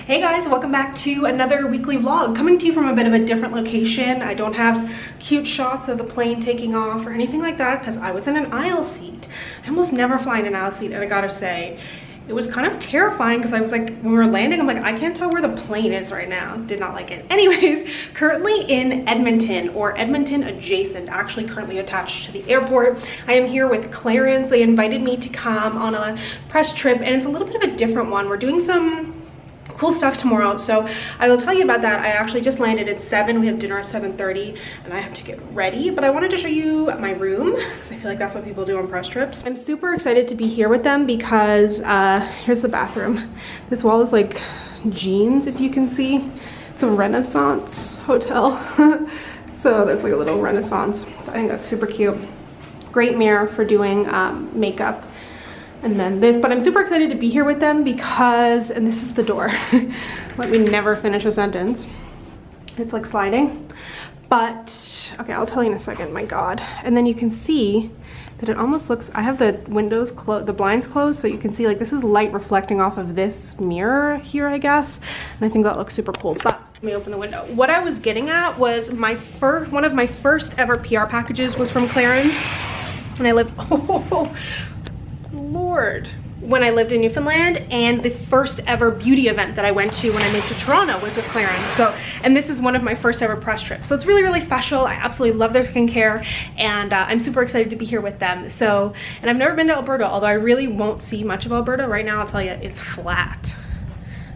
Hey guys, welcome back to another weekly vlog. Coming to you from a bit of a different location. I don't have cute shots of the plane taking off or anything like that because I was in an aisle seat. I almost never fly in an aisle seat, and I gotta say, it was kind of terrifying because I was like, when we were landing, I'm like, I can't tell where the plane is right now. Did not like it. Anyways, currently in Edmonton, or Edmonton adjacent, actually currently attached to the airport. I am here with Clarence. They invited me to come on a press trip, and it's a little bit of a different one. We're doing some cool stuff tomorrow, so I will tell you about that. I actually just landed at 7. We have dinner at 7:30 and I have to get ready, but I wanted to show you my room because I feel like that's what people do on press trips. I'm super excited to be here with them because here's the bathroom. This wall is like jeans, if you can see. It's a Renaissance hotel. So that's like a little Renaissance. I think that's super cute. Great mirror for doing makeup. And then this, but I'm super excited to be here with them because, and this is the door. Let me never finish a sentence. It's like sliding, but okay, I'll tell you in a second, my God. And then you can see that it almost looks, I have the windows closed, the blinds closed, so you can see like this is light reflecting off of this mirror here, I guess. And I think that looks super cool, but let me open the window. What I was getting at was one of my first ever PR packages was from Clarence. And I lived, oh, Lord, when I lived in Newfoundland, and the first ever beauty event that I went to when I moved to Toronto was with Clarence. So, and this is one of my first ever press trips. So it's really, really special. I absolutely love their skincare, and I'm super excited to be here with them. So, and I've never been to Alberta, although I really won't see much of Alberta. Right now, I'll tell you, it's flat.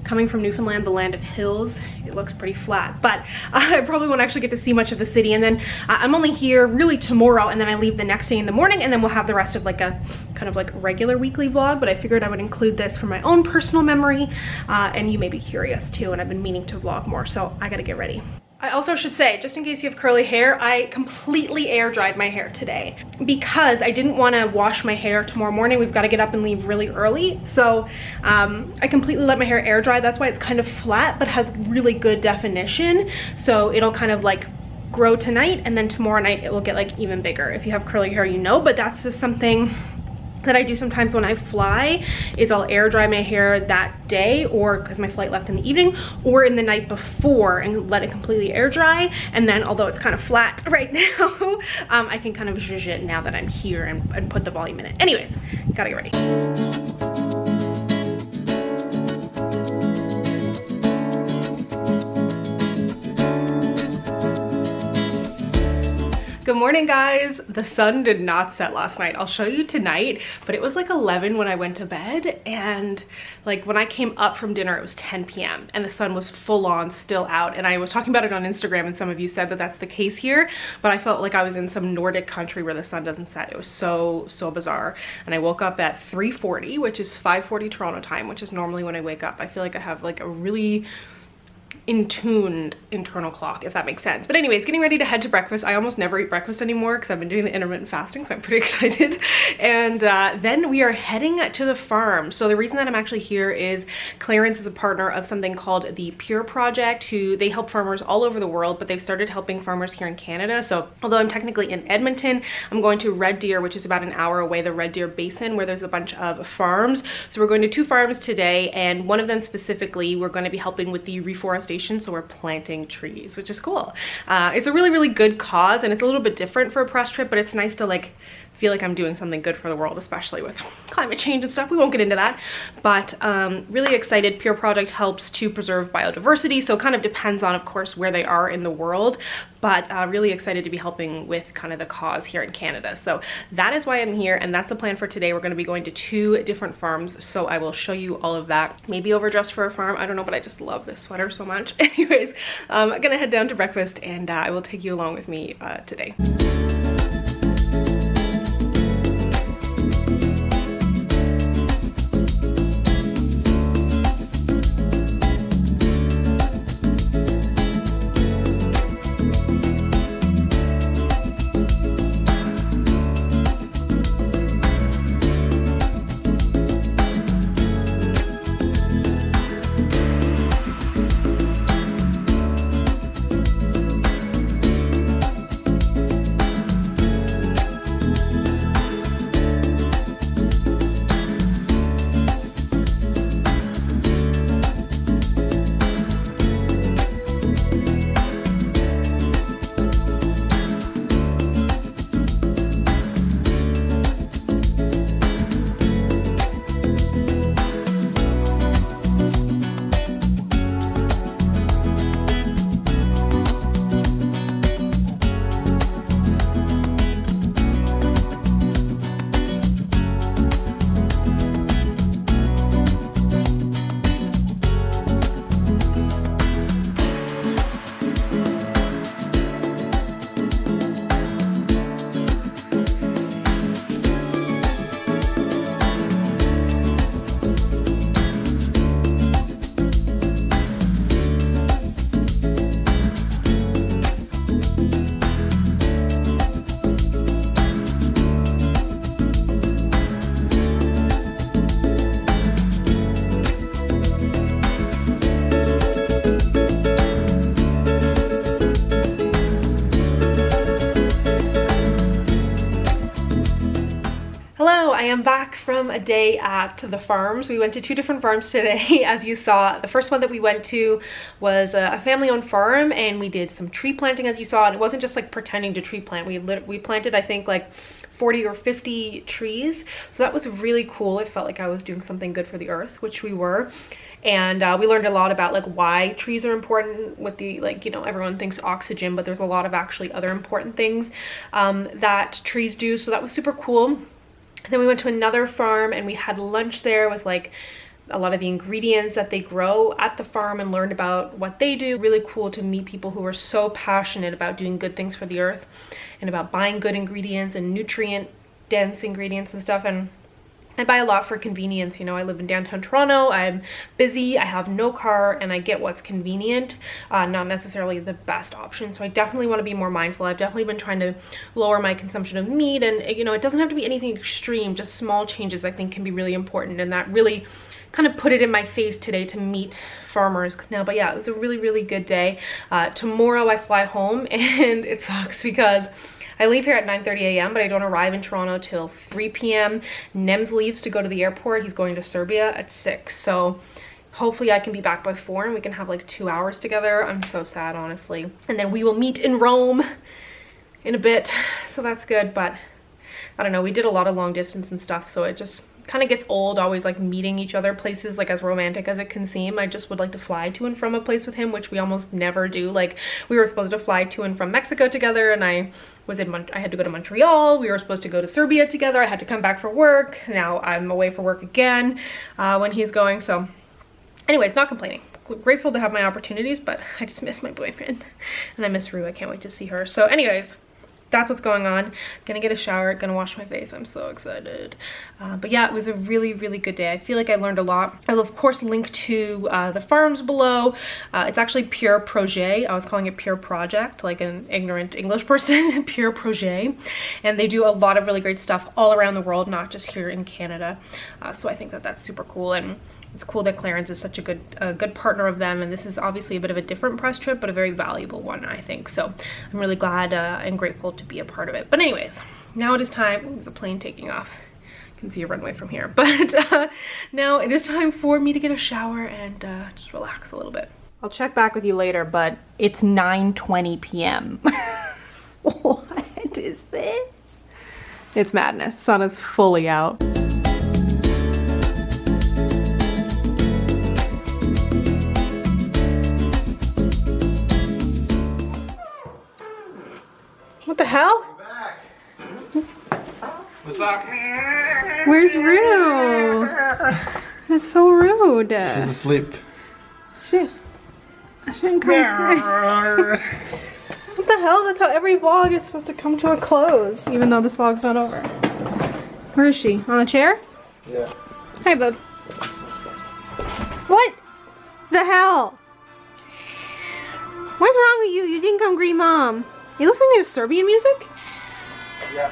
Coming from Newfoundland, the land of hills, it looks pretty flat, but I probably won't actually get to see much of the city. And then I'm only here really tomorrow, and then I leave the next day in the morning, and then we'll have the rest of like a kind of like regular weekly vlog. But I figured I would include this for my own personal memory, and you may be curious too, and I've been meaning to vlog more, so I gotta get ready. I also should say, just in case you have curly hair, I completely air dried my hair today because I didn't want to wash my hair tomorrow morning. We've got to get up and leave really early. So I completely let my hair air dry. That's why it's kind of flat, but has really good definition. So it'll kind of like grow tonight, and then tomorrow night it will get like even bigger. If you have curly hair, you know, but that's just something that I do sometimes when I fly, is I'll air dry my hair that day, or because my flight left in the evening, or in the night before, and let it completely air dry. And then, although it's kind of flat right now, I can kind of zhuzh it now that I'm here and put the volume in it. Anyways, gotta get ready. Good morning, guys. The sun did not set last night. I'll show you tonight, but it was like 11 when I went to bed, and like when I came up from dinner it was 10 p.m. and the sun was full on still out. And I was talking about it on Instagram, and some of you said that that's the case here, but I felt like I was in some Nordic country where the sun doesn't set. It was so bizarre. And I woke up at 3:40, which is 5:40 Toronto time, which is normally when I wake up. I feel like I have like a really in-tuned internal clock, if that makes sense. But anyways, getting ready to head to breakfast. I almost never eat breakfast anymore because I've been doing the intermittent fasting, so I'm pretty excited. And then we are heading to the farm. So the reason that I'm actually here is Clarence is a partner of something called the Pure Project, who they help farmers all over the world, but they've started helping farmers here in Canada. So although I'm technically in Edmonton, I'm going to Red Deer, which is about an hour away, the Red Deer Basin, where there's a bunch of farms. So we're going to 2 farms today, and one of them specifically, we're going to be helping with the reforestation. So we're planting trees, which is cool. It's a really, really good cause, and it's a little bit different for a press trip, but it's nice to like feel like I'm doing something good for the world, especially with climate change and stuff. We won't get into that, but really excited. Pure Project helps to preserve biodiversity, so it kind of depends on, of course, where they are in the world, but really excited to be helping with kind of the cause here in Canada. So that is why I'm here, and that's the plan for today. We're going to be going to 2 different farms, so I will show you all of that. Maybe overdressed for a farm, I don't know, but I just love this sweater so much. Anyways, I'm gonna head down to breakfast, and I will take you along with me today. Hello, I am back from a day at the farms. We went to 2 different farms today, as you saw. The first one that we went to was a family-owned farm, and we did some tree planting, as you saw, and it wasn't just like pretending to tree plant. We planted, I think, like 40 or 50 trees, so that was really cool. It felt like I was doing something good for the earth, which we were. And we learned a lot about like why trees are important with the, like, you know, everyone thinks oxygen, but there's a lot of actually other important things that trees do, so that was super cool. Then we went to another farm and we had lunch there with like a lot of the ingredients that they grow at the farm and learned about what they do. Really cool to meet people who are so passionate about doing good things for the earth and about buying good ingredients and nutrient dense ingredients and stuff. And I buy a lot for convenience. You know, I live in downtown Toronto, I'm busy, I have no car, and I get what's convenient, not necessarily the best option. So I definitely want to be more mindful. I've definitely been trying to lower my consumption of meat, and you know, it doesn't have to be anything extreme, just small changes I think can be really important, and that really kind of put it in my face today to meet farmers now. But yeah, it was a really good day. Tomorrow I fly home, and it sucks because I leave here at 9:30 a.m. but I don't arrive in Toronto till 3 p.m. Nems leaves to go to the airport. He's going to Serbia at 6, so hopefully I can be back by 4 and we can have like 2 hours together. I'm so sad, honestly. And then we will meet in Rome in a bit, so that's good. But I don't know, we did a lot of long distance and stuff, so it just kind of gets old always like meeting each other places, like as romantic as it can seem. I just would like to fly to and from a place with him, which we almost never do. Like, we were supposed to fly to and from Mexico together, and I had to go to Montreal. We were supposed to go to Serbia together. I had to come back for work. Now I'm away for work again when he's going. So anyways, not complaining. Grateful to have my opportunities, but I just miss my boyfriend and I miss Rue. I can't wait to see her. So anyways, that's what's going on. Gonna get a shower, gonna wash my face. I'm so excited. But yeah, it was a really good day. I feel like I learned a lot. I will of course link to the farms below. It's actually Pure Projet. I was calling it Pure Project, like an ignorant English person. Pure Projet. And they do a lot of really great stuff all around the world, not just here in Canada. So I think that that's super cool, and it's cool that Clarence is such a good partner of them, and this is obviously a bit of a different press trip, but a very valuable one, I think. So I'm really glad and grateful to be a part of it. But anyways, now it is time. There's a plane taking off. You can see a runway from here. But now it is time for me to get a shower and just relax a little bit. I'll check back with you later, but it's 9:20 p.m. What is this? It's madness. Sun is fully out. What the hell? What's up? Where's Rue? That's so rude. She's asleep. Shit. I shouldn't come. What the hell? That's how every vlog is supposed to come to a close, even though this vlog's not over. Where is she? On the chair? Yeah. Hi, bub. What the hell? What's wrong with you? You didn't come greet mom. You listening to Serbian music? Yeah.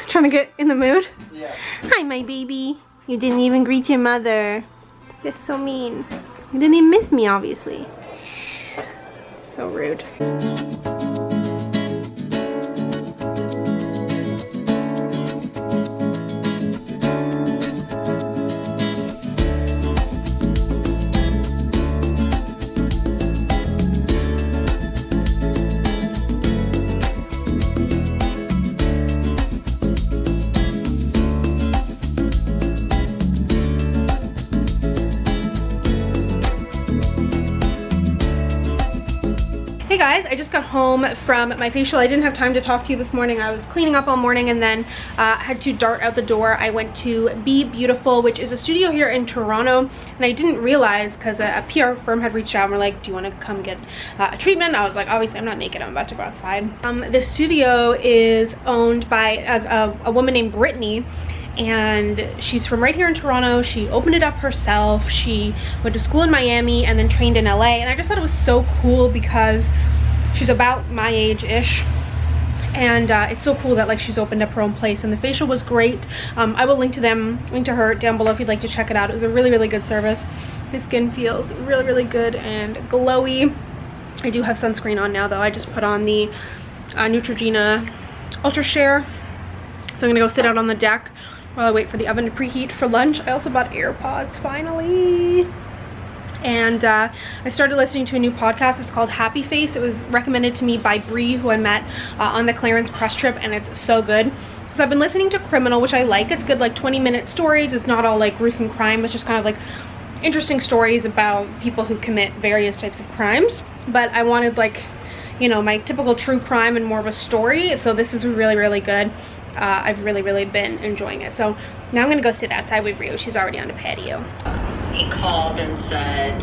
Trying to get in the mood? Yeah. Hi, my baby. You didn't even greet your mother. That's so mean. You didn't even miss me, obviously. So rude. Hey guys, I just got home from my facial. I didn't have time to talk to you this morning. I was cleaning up all morning and then had to dart out the door. I went to Be Beautiful, which is a studio here in Toronto, and I didn't realize because a PR firm had reached out and were like, do you want to come get a treatment? I was like, obviously I'm not naked, I'm about to go outside. The studio is owned by a woman named Brittany, and she's from right here in Toronto. She opened it up herself. She went to school in Miami and then trained in LA, and I just thought it was so cool because she's about my age-ish, and it's so cool that like she's opened up her own place, and the facial was great. I will link to her down below if you'd like to check it out. It was a really good service. My skin feels really good and glowy. I do have sunscreen on now though. I just put on the Neutrogena Ultra Sheer So I'm gonna go sit out on the deck while I wait for the oven to preheat for lunch. I also bought AirPods finally. And I started listening to a new podcast. It's called Happy Face. It was recommended to me by Bree, who I met on the Clarence press trip, and it's so good. Because I've been listening to Criminal, which I like. It's good, like 20-minute stories. It's not all like gruesome crime. It's just kind of like interesting stories about people who commit various types of crimes. But I wanted, like, you know, my typical true crime and more of a story. So this is really, really good. I've really, really been enjoying it. So now I'm gonna go sit outside with Rio. She's already on the patio. He called and said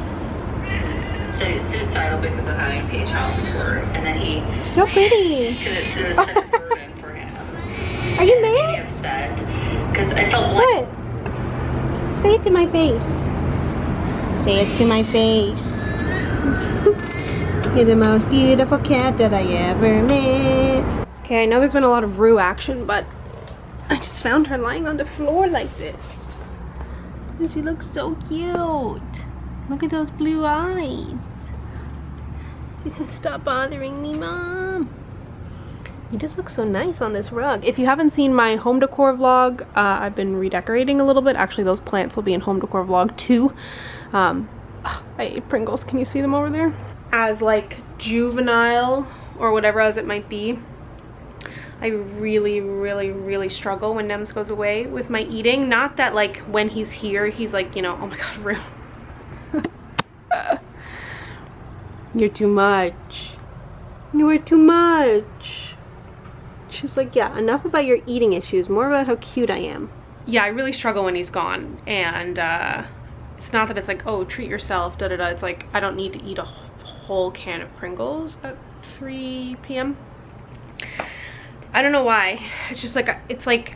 he was suicidal because of having to pay child support, and then he So pretty. it was such a burden for him. Are you Made me mad? upset because I felt like What? Say it to my face. Say it to my face. You're the most beautiful cat that I ever met. Okay, I know there's been a lot of Rue action, but I just found her lying on the floor like this. And she looks so cute. Look at those blue eyes. She says, stop bothering me, Mom. You just look so nice on this rug. If you haven't seen my home decor vlog, I've been redecorating a little bit. Actually, those plants will be in home decor vlog too. I ate Pringles. Can you see them over there? As like juvenile or whatever as it might be, I really, really, really struggle when Nems goes away with my eating. Not that like when he's here, he's like, you know, oh my God, Rue. You're too much. You are too much. She's like, yeah, enough about your eating issues, more about how cute I am. Yeah, I really struggle when he's gone. And it's not that it's like, oh, treat yourself, da da da. It's like, I don't need to eat a whole can of Pringles at 3 p.m. I don't know why. It's just like, it's like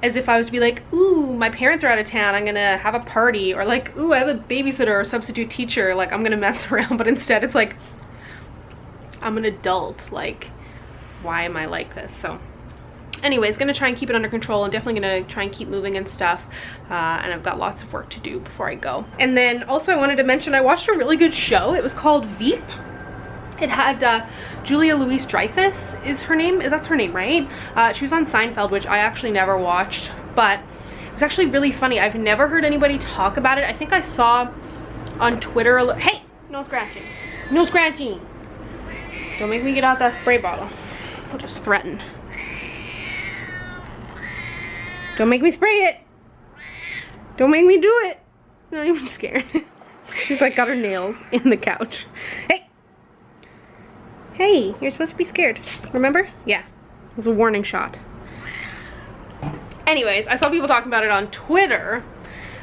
as if I was to be like, ooh, my parents are out of town, I'm gonna have a party, or like, ooh, I have a babysitter or substitute teacher, like I'm gonna mess around. But instead it's like, I'm an adult, like why am I like this? So anyways, gonna try and keep it under control, and definitely gonna try and keep moving and stuff, and I've got lots of work to do before I go. And then also I wanted to mention I watched a really good show. It was called Veep. It had Julia Louis-Dreyfus is her name. That's her name, right? She was on Seinfeld, which I actually never watched, but it was actually really funny. I've never heard anybody talk about it. I think I saw on Twitter, hey, no scratching. No scratching. Don't make me get out that spray bottle. I'll just threaten. Don't make me spray it. Don't make me do it. I'm not even scared. She's like got her nails in the couch. Hey. Hey, you're supposed to be scared. Remember? Yeah. It was a warning shot. Anyways, I saw people talking about it on Twitter.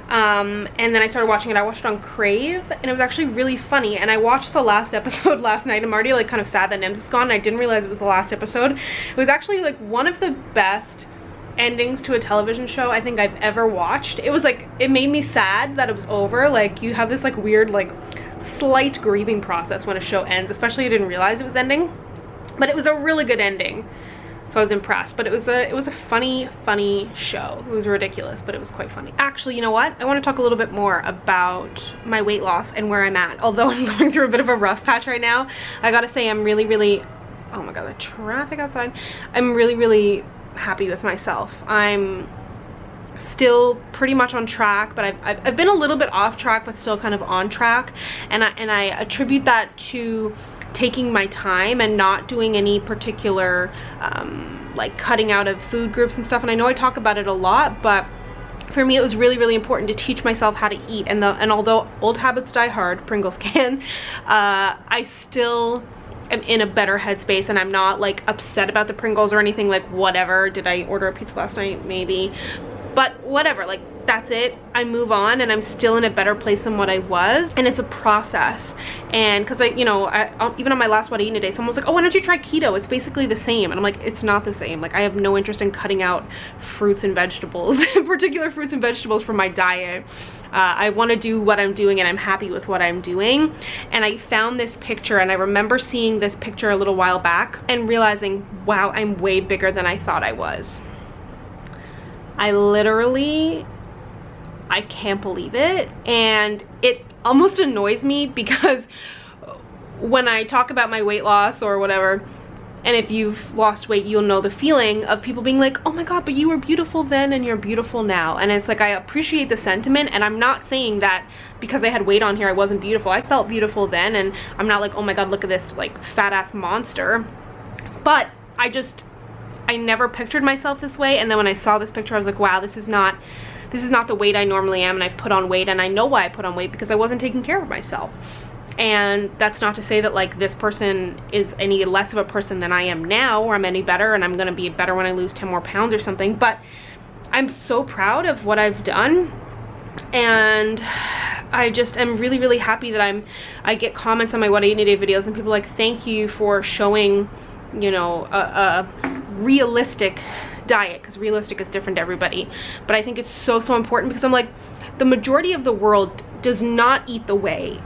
And then I started watching it. I watched it on Crave, and it was actually really funny. And I watched the last episode last night. I'm already like kind of sad that Nems is gone. I didn't realize it was the last episode. It was actually like one of the best endings to a television show I think I've ever watched. It was like, it made me sad that it was over. Like you have this like weird like slight grieving process when a show ends, especially I didn't realize it was ending. But it was a really good ending. So I was impressed, but it was a funny show. It was ridiculous, but it was quite funny. Actually, you know what? I want to talk a little bit more about my weight loss and where I'm at. Although I'm going through a bit of a rough patch right now, I gotta say I'm really, oh my God, the traffic outside. I'm really happy with myself. I'm still pretty much on track, but I've been a little bit off track, but still kind of on track. And I attribute that to taking my time and not doing any particular like cutting out of food groups and stuff. And I know I talk about it a lot, but for me it was really important to teach myself how to eat. And although old habits die hard, Pringles can, I still am in a better headspace, and I'm not like upset about the Pringles or anything. Like whatever, did I order a pizza last night? Maybe. But whatever, like that's it. I move on, and I'm still in a better place than what I was, and it's a process. And because I even on my last What I Eat in a Day, someone was like, oh, why don't you try keto? It's basically the same. And I'm like, it's not the same. Like I have no interest in cutting out fruits and vegetables, particular fruits and vegetables from my diet. I want to do what I'm doing, and I'm happy with what I'm doing. And I found this picture, and I remember seeing this picture a little while back and realizing, wow, I'm way bigger than I thought I was. I can't believe it, and it almost annoys me because when I talk about my weight loss or whatever, And if you've lost weight, you'll know the feeling of people being like, oh my God, but you were beautiful then and you're beautiful now. And it's like, I appreciate the sentiment, and I'm not saying that because I had weight on here I wasn't beautiful. I felt beautiful then, and I'm not like, oh my God, look at this like fat ass monster. But I never pictured myself this way, and then when I saw this picture I was like, wow, this is not the weight I normally am, and I've put on weight, and I know why I put on weight, because I wasn't taking care of myself. And that's not to say that like this person is any less of a person than I am now, or I'm any better and I'm gonna be better when I lose 10 more pounds or something, but I'm so proud of what I've done. And I just am really, really happy that I get comments on my What I Eat in a Day videos, and people are like, thank you for showing, you know, a realistic diet, because realistic is different to everybody. But I think it's so important, because I'm like, the majority of the world does not eat the way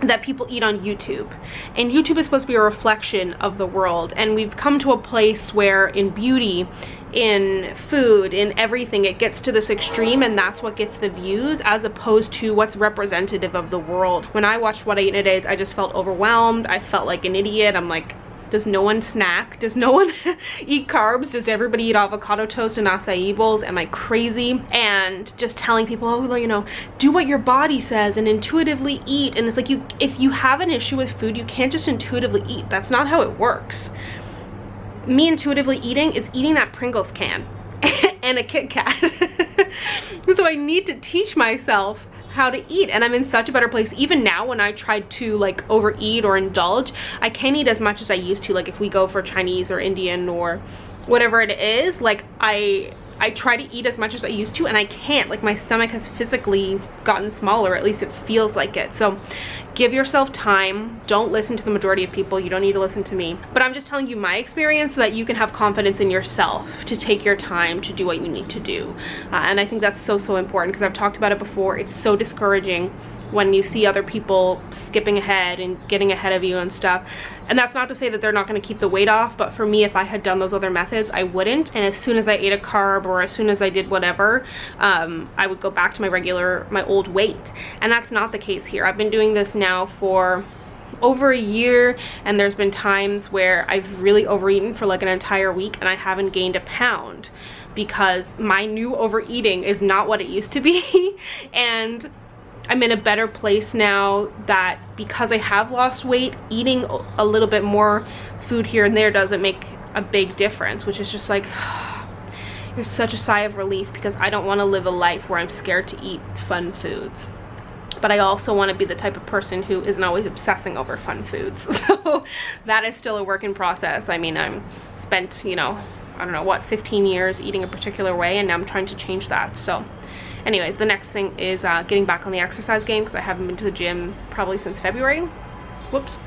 that people eat on YouTube, and YouTube is supposed to be a reflection of the world. And we've come to a place where in beauty, in food, in everything, it gets to this extreme, and that's what gets the views, as opposed to what's representative of the world. When I watched What I Eat in a Day, I just felt overwhelmed. I felt like an idiot. I'm like, does no one snack? Does no one eat carbs? Does everybody eat avocado toast and acai bowls? Am I crazy? And just telling people, oh, well, you know, do what your body says and intuitively eat. And it's like, if you have an issue with food, you can't just intuitively eat. That's not how it works. Me intuitively eating is eating that Pringles can and a Kit Kat. So I need to teach myself how to eat, and I'm in such a better place. Even now, when I try to like overeat or indulge, I can't eat as much as I used to. Like if we go for Chinese or Indian or whatever it is, like I try to eat as much as I used to, and I can't. Like my stomach has physically gotten smaller, at least it feels like it. So give yourself time. Don't listen to the majority of people. You don't need to listen to me. But I'm just telling you my experience so that you can have confidence in yourself to take your time to do what you need to do. And I think that's so important, because I've talked about it before. It's so discouraging when you see other people skipping ahead and getting ahead of you and stuff. And that's not to say that they're not going to keep the weight off, but for me, if I had done those other methods, I wouldn't. And as soon as I ate a carb, or as soon as I did whatever, I would go back to my old weight. And that's not the case here. I've been doing this now for over a year, and there's been times where I've really overeaten for like an entire week and I haven't gained a pound, because my new overeating is not what it used to be. And I'm in a better place now, that because I have lost weight, eating a little bit more food here and there doesn't make a big difference, which is just like, it's such a sigh of relief, because I don't want to live a life where I'm scared to eat fun foods. But I also want to be the type of person who isn't always obsessing over fun foods. So that is still a work in process. I mean, I'm spent, you know, I don't know what, 15 years eating a particular way, and now I'm trying to change that. So anyways, the next thing is getting back on the exercise game, because I haven't been to the gym probably since February. Whoops.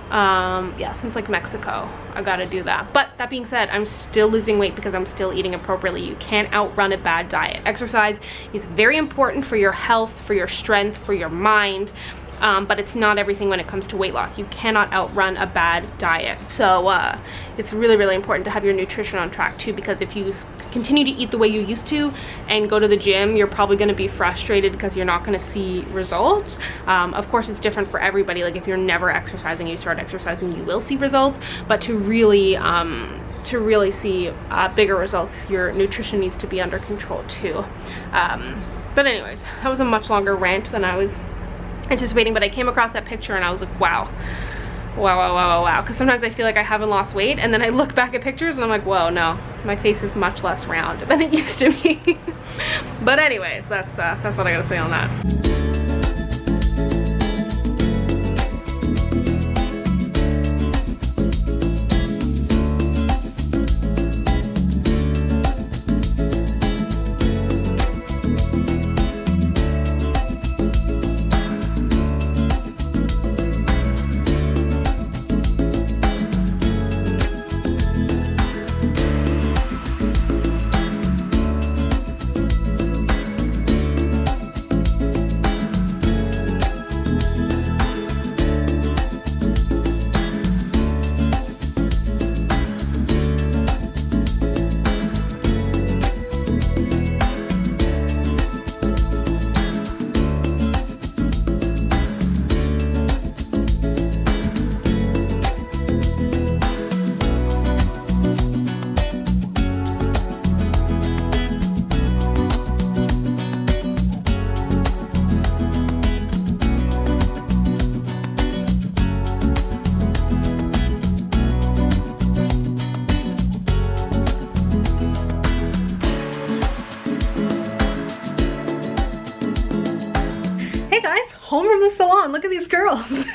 Yeah, since like Mexico. I gotta do that. But that being said, I'm still losing weight because I'm still eating appropriately. You can't outrun a bad diet. Exercise is very important for your health, for your strength, for your mind. But it's not everything when it comes to weight loss. You cannot outrun a bad diet. So it's really important to have your nutrition on track too, because if you continue to eat the way you used to and go to the gym, you're probably going to be frustrated because you're not going to see results. Of course, it's different for everybody. Like if you're never exercising, you start exercising, you will see results. But to really see bigger results, your nutrition needs to be under control too. But anyways, that was a much longer rant than I was anticipating, but I came across that picture and I was like, wow, because sometimes I feel like I haven't lost weight, and then I look back at pictures and I'm like, whoa, no, my face is much less round than it used to be. But anyways, that's what I gotta say on that. home from the salon. Look at these curls.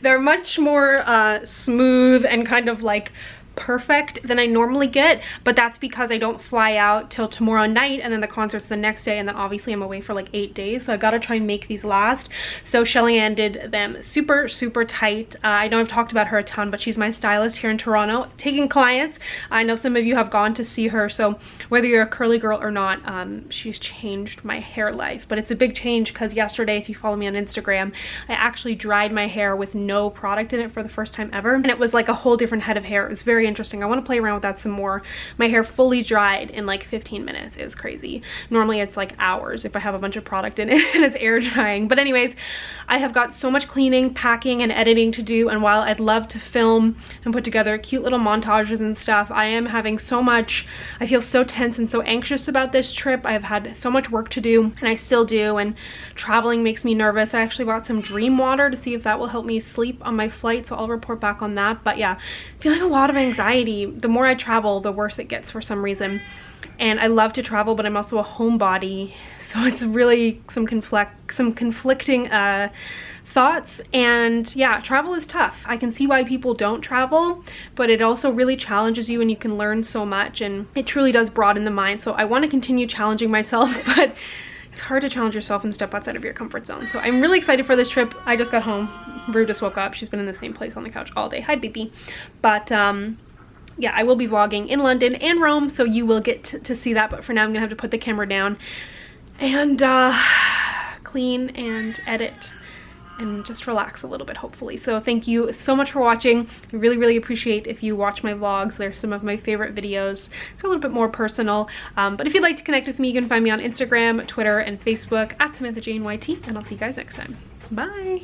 They're much more smooth and kind of like perfect than I normally get, but that's because I don't fly out till tomorrow night, and then the concert's the next day, and then obviously I'm away for like 8 days, so I gotta try and make these last. So Shelly Ann did them super tight. I know I've talked about her a ton, but she's my stylist here in Toronto taking clients. I know some of you have gone to see her, so whether you're a curly girl or not, she's changed my hair life. But it's a big change because yesterday, if you follow me on Instagram, I actually dried my hair with no product in it for the first time ever, and it was like a whole different head of hair. It was very interesting. I want to play around with that some more. My hair fully dried in like 15 minutes. It was crazy. Normally it's like hours if I have a bunch of product in it and it's air drying. But anyways, I have got so much cleaning, packing, and editing to do, and while I'd love to film and put together cute little montages and stuff, I am having so much, I feel so tense and so anxious about this trip. I've had so much work to do, and I still do, and traveling makes me nervous. I actually bought some dream water to see if that will help me sleep on my flight, so I'll report back on that. But yeah, feeling a lot of anxiety. The more I travel, the worse it gets for some reason. And I love to travel, but I'm also a homebody, so it's really some conflicting thoughts. And yeah, travel is tough. I can see why people don't travel, but it also really challenges you, and you can learn so much, and it truly does broaden the mind. So I want to continue challenging myself, but it's hard to challenge yourself and step outside of your comfort zone. So I'm really excited for this trip. I just got home. Rue just woke up. She's been in the same place on the couch all day. Hi, baby. But yeah, I will be vlogging in London and Rome, so you will get to see that. But for now, I'm gonna have to put the camera down and clean and edit and just relax a little bit, hopefully. So thank you so much for watching. I really appreciate if you watch my vlogs. They're some of my favorite videos. It's a little bit more personal, but if you'd like to connect with me, you can find me on Instagram, Twitter, and Facebook at SamanthaJaneYT, and I'll see you guys next time. Bye.